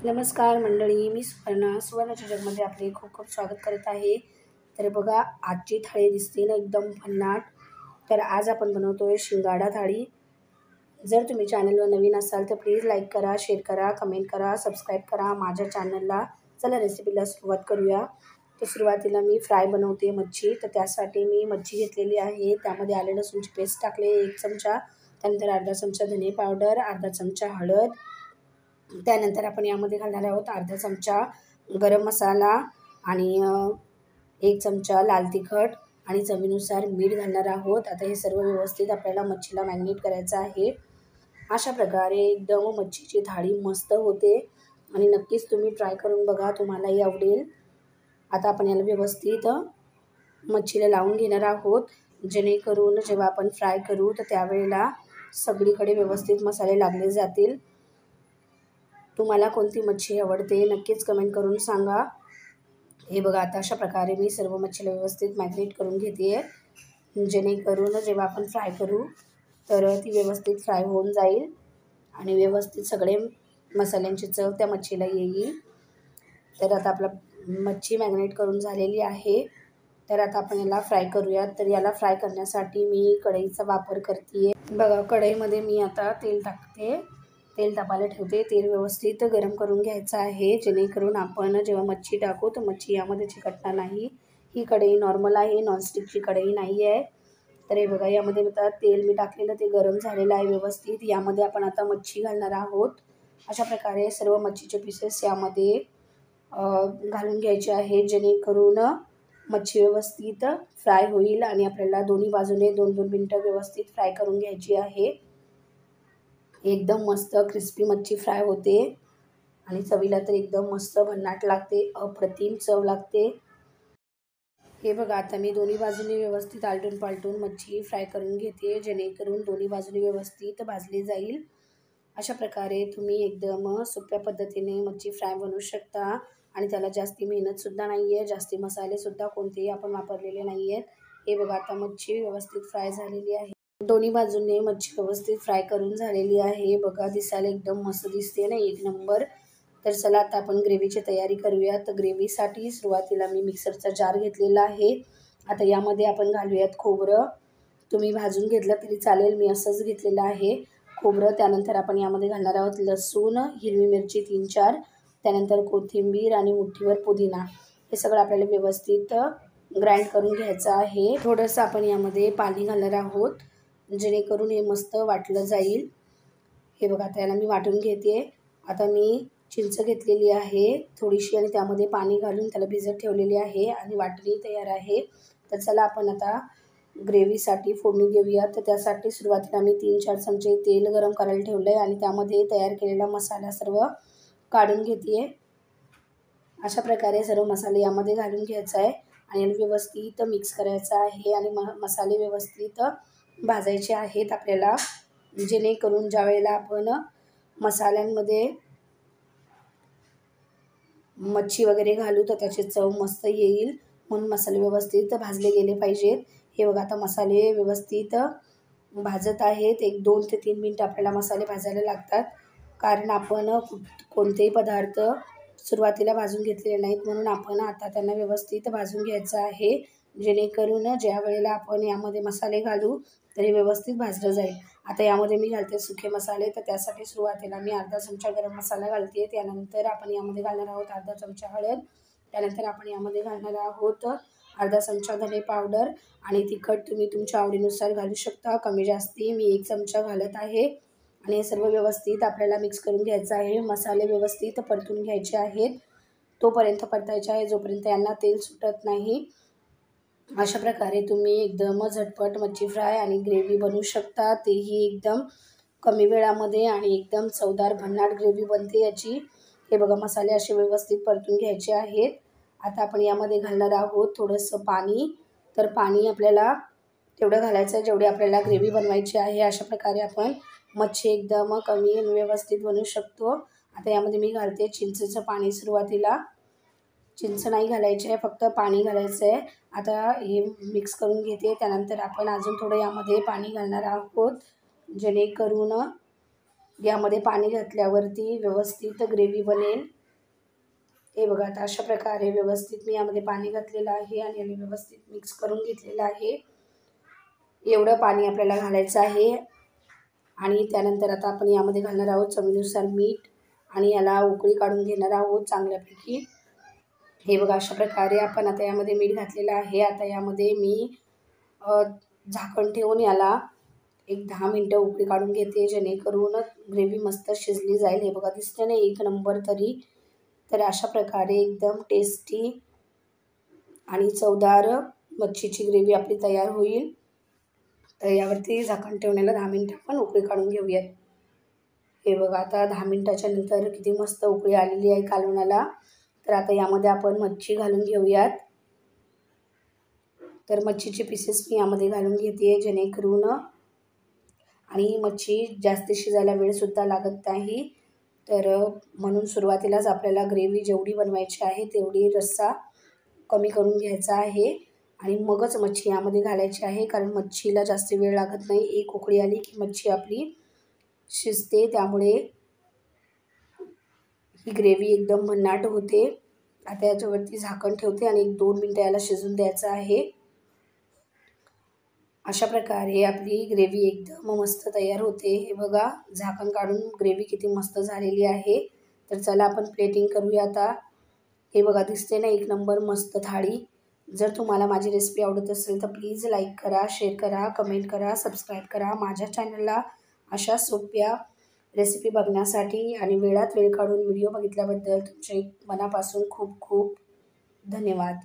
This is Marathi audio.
नमस्कार मंडळी, मी सुवर्णाच्या जगमध्ये आपले खूप खूप स्वागत करत आहे। तर बघा, आजची थाळी दिसते ना एकदम भन्नाट। तर आज आपण बनवतोय शिंगाडा थाळी। जर तुम्ही चॅनलवर नवीन असाल तर प्लीज लाईक करा, शेअर करा, कमेंट करा, सबस्क्राईब करा माझ्या चॅनलला। चला रेसिपीला सुरुवात करूया। तर सुरुवातीला मी फ्राय बनवते मच्छी। तर त्यासाठी मी मच्छी घेतलेली आहे, त्यामध्ये आले लसूणची पेस्ट टाकले 1 चमचा, त्यानंतर अर्धा चमचा धने पावडर, अर्धा चमचा हळद, त्यानंतर आपण यामध्ये घालणार आहोत अर्धा चमचा गरम मसाला आणि 1 चमचा लाल तिखट आणि चवीनुसार मीठ घालणार आहोत। आता हे सर्व व्यवस्थित आपल्याला मच्छीला मॅरिनेट करायचं आहे। अशा प्रकारे एकदम मच्छीची थाळी मस्त होते आणि नक्कीच तुम्ही ट्राय करून बघा, तुम्हालाही आवडेल। आता आपण याला व्यवस्थित मच्छीला लावून घेणार आहोत, जेणेकरून जेव्हा आपण फ्राय करू तर त्यावेळेला सगळीकडे व्यवस्थित मसाले लागले जातील। तुम्हाला कोणती मच्छी आवडते नक्कीच कमेंट करून सांगा। हे बघा, आता अशा प्रकारे मी सर्व मच्छीला व्यवस्थित मॅरिनेट करून घेते, जेणेकरून जेव्हा आपण फ्राय करू तर ती व्यवस्थित फ्राय होऊन जाईल आणि व्यवस्थित सगळे मसाल्यांची चव त्या मच्छीला येईल। तर आता आपला मच्छी मॅरिनेट करून झालेली आहे। तर आता आपण याला फ्राय करूयात। तर याला फ्राय करण्यासाठी मी कढईचा वापर करते। बघा, कढईमध्ये मी आता तेल टाकते, तेल तापायला ठेवते। तेल व्यवस्थित गरम करून घ्यायचं आहे, जेणेकरून आपण जेव्हा मच्छी टाकू तर मच्छी यामध्ये चिकटणार नाही। ही कढई नॉर्मल आहे, नॉनस्टिकची कढई नाही आहे। तर हे बघा, यामध्ये आता तेल मी टाकलेलं ते गरम झालेलं आहे व्यवस्थित। यामध्ये आपण आता मच्छी घालणार आहोत। अशा प्रकारे सर्व मच्छीचे पीसेस यामध्ये घालून घ्यायचे आहे, जेणेकरून मच्छी व्यवस्थित फ्राय होईल आणि आपल्याला दोन्ही बाजूने 2-2 मिनिटं व्यवस्थित फ्राय करून घ्यायची आहे। एकदम मस्त क्रिस्पी मच्छी फ्राय होते आणि चवीला तर एकदम मस्त भन्नाट लागते, अप्रतिम चव लागते। हे बघा, आता मी दोन्ही बाजूने व्यवस्थित आलटून पालटून मच्छी फ्राय करून घेते, जेणेकरून दोन्ही बाजूने व्यवस्थित भाजली जाईल। अशा प्रकारे तुम्ही एकदम सोप्या पद्धतीने मच्छी फ्राय बनवू शकता आणि त्याला जास्ती मेहनतसुद्धा नाही आहे, जास्ती मसालेसुद्धा कोणतेही आपण वापरलेले नाही आहेत। हे बघा, आता मच्छी व्यवस्थित फ्राय झालेली आहे। दोन्ही बाजूने मच्छी व्यवस्थित फ्राय करून झालेली आहे। बघा, दिसायला एकदम मस्त दिसते ना, एक नंबर। तर चला आता आपण ग्रेव्हीची तयारी करूया। तर ग्रेव्हीसाठी सुरुवातीला मी मिक्सरचा जार घेतलेला आहे। आता यामध्ये आपण घालूयात खोबरं। तुम्ही भाजून घेतलं तरी चालेल, मी असंच घेतलेलं आहे खोबरं। त्यानंतर आपण यामध्ये घालणार आहोत लसूण, हिरवी मिरची 3-4, त्यानंतर कोथिंबीर आणि मुठीभर पुदिना। हे सगळं आपल्याला व्यवस्थित ग्राइंड करून घ्यायचं आहे। थोडंसं आपण यामध्ये पाणी घालणार आहोत, जेणेकरून हे मस्त वाटलं जाईल। हे बघा, आता याला मी वाटून घेते। आता मी चिंच घेतलेली आहे थोडीशी आणि त्यामध्ये पाणी घालून त्याला भिजत ठेवलेली आहे आणि वाटणी तयार आहे। तर चला आपण आता ग्रेव्हीसाठी फोडणी देऊया। तर त्यासाठी सुरुवातीला मी 3-4 चमचे तेल गरम करायला ठेवलं आहे आणि त्यामध्ये तयार केलेला मसाला सर्व काढून घेते। अशा प्रकारे सर्व मसाले यामध्ये घालून घ्यायचा आहे आणि व्यवस्थित मिक्स करायचं आहे आणि मसाले व्यवस्थित भाजायचे आहेत आपल्याला, जेणेकरून ज्या वेळेला आपण मसाल्यांमध्ये मच्छी वगैरे घालू तर त्याची चव मस्त येईल, म्हणून मसाले व्यवस्थित भाजले गेले पाहिजेत। हे बघा, आता मसाले व्यवस्थित भाजत आहेत। 1-2 ते 3 मिनिटं आपल्याला मसाले भाजायला लागतात, कारण आपण कोणतेही पदार्थ सुरुवातीला भाजून घेतलेले नाहीत, म्हणून आपण आता त्यांना व्यवस्थित भाजून घ्यायचं आहे, जेणेकरून ज्या वेळेला आपण यामध्ये मसाले घालू तरी व्यवस्थित भाजलं जाईल। आता यामध्ये मी घालते सुके मसाले। तर त्यासाठी सुरुवातीला मी अर्धा चमचा गरम मसाला घालते, त्यानंतर आपण यामध्ये घालणार आहोत अर्धा चमचा हळद, त्यानंतर आपण यामध्ये घालणार आहोत अर्धा चमचा धने पावडर आणि तिखट तुम्ही तुमच्या आवडीनुसार घालू शकता, कमी जास्ती। मी 1 चमचा घालत आहे आणि हे सर्व व्यवस्थित आपल्याला मिक्स करून घ्यायचं आहे। मसाले व्यवस्थित परतून घ्यायचे आहेत, तोपर्यंत परतायचे आहे जोपर्यंत यांना तेल सुटत नाही। अशा प्रकारे तुम्ही एकदम झटपट मच्छी फ्राय आणि ग्रेव्ही बनवू शकता, तेही एकदम कमी वेळामध्ये आणि एकदम चवदार भन्नाट ग्रेव्ही बनते याची। हे बघा, मसाले असे व्यवस्थित परतून घ्यायचे आहेत। आता आपण यामध्ये घालणार आहोत थोडंसं पाणी। तर पाणी आपल्याला तेवढं घालायचं आहे जेवढी आपल्याला ग्रेव्ही बनवायची आहे। अशा प्रकारे आपण मच्छी एकदम कमी आणि व्यवस्थित बनवू शकतो। आता यामध्ये मी घालते चिंचेचं पाणी। सुरुवातीला चिंच नाही घालायची आहे, फक्त पाणी घालायचं आहे। आता हे मिक्स करून घेते, त्यानंतर आपण अजून थोडं यामध्ये पाणी घालणार आहोत, जेणेकरून यामध्ये पाणी घातल्यावरती व्यवस्थित ग्रेव्ही बनेल। हे बघा, आता अशा प्रकारे व्यवस्थित मी यामध्ये पाणी घातलेलं आहे आणि याने व्यवस्थित मिक्स करून घेतलेलं आहे। एवढं पाणी आपल्याला घालायचं आहे आणि त्यानंतर आता आपण यामध्ये घालणार आहोत चवीनुसार मीठ आणि याला उकळी काढून घेणार आहोत चांगल्यापैकी। हे बघा, अशा प्रकारे आपण आता यामध्ये मीठ घातलेलं आहे। आता यामध्ये मी झाकण ठेवून याला एक 10 मिनिटं उकळी काढून घेते, जेणेकरून ग्रेव्ही मस्त शिजली जाईल। हे बघा, दिसते ना एक नंबर तरी। तर अशा प्रकारे एकदम टेस्टी आणि चवदार मच्छीची ग्रेव्ही आपली तयार होईल। तर यावरती झाकण ठेवून याला 10 मिनिटं आपण उकळी काढून घेऊयात। हे बघा, आता 10 मिनिटाच्या नंतर किती मस्त उकळी आलेली आहे कालवणाला। तर आता यामध्ये आपण मच्छी घालून घेऊयात। तर मच्छीचे पीसेस मी यामध्ये घालून घेते, जेणेकरून आणि मच्छी जास्त शिजायला वेळसुद्धा लागत नाही। तर म्हणून सुरुवातीलाच आपल्याला ग्रेव्ही जेवढी बनवायची आहे तेवढी रस्सा कमी करून घ्यायचा आहे आणि मगच मच्छी यामध्ये घालायची आहे, कारण मच्छीला जास्त वेळ लागत नाही। एक उकळी आली की मच्छी आपली शिजते, त्यामुळे ही ग्रेव्ही एकदम भन्नाट होते। आता याच्यावरती झाकण ठेवते आणि 1-2 मिनिटं याला शिजून द्यायचं आहे। अशा प्रकारे आपली ग्रेव्ही एकदम मस्त तयार होते। हे बघा, झाकण काढून ग्रेव्ही किती मस्त झालेली आहे। तर चला आपण प्लेटिंग करूया आता। हे बघा, दिसते ना एक नंबर मस्त थाळी। जर तुम्हाला माझी रेसिपी आवडत असेल तर प्लीज लाईक करा, शेअर करा, कमेंट करा, सबस्क्राईब करा माझ्या चॅनलला। अशा सोप्या रेसिपी बघण्यासाठी आणि वेळात वेळ काढून व्हिडिओ बघितल्याबद्दल तुमचे मनापासून खूप खूप धन्यवाद।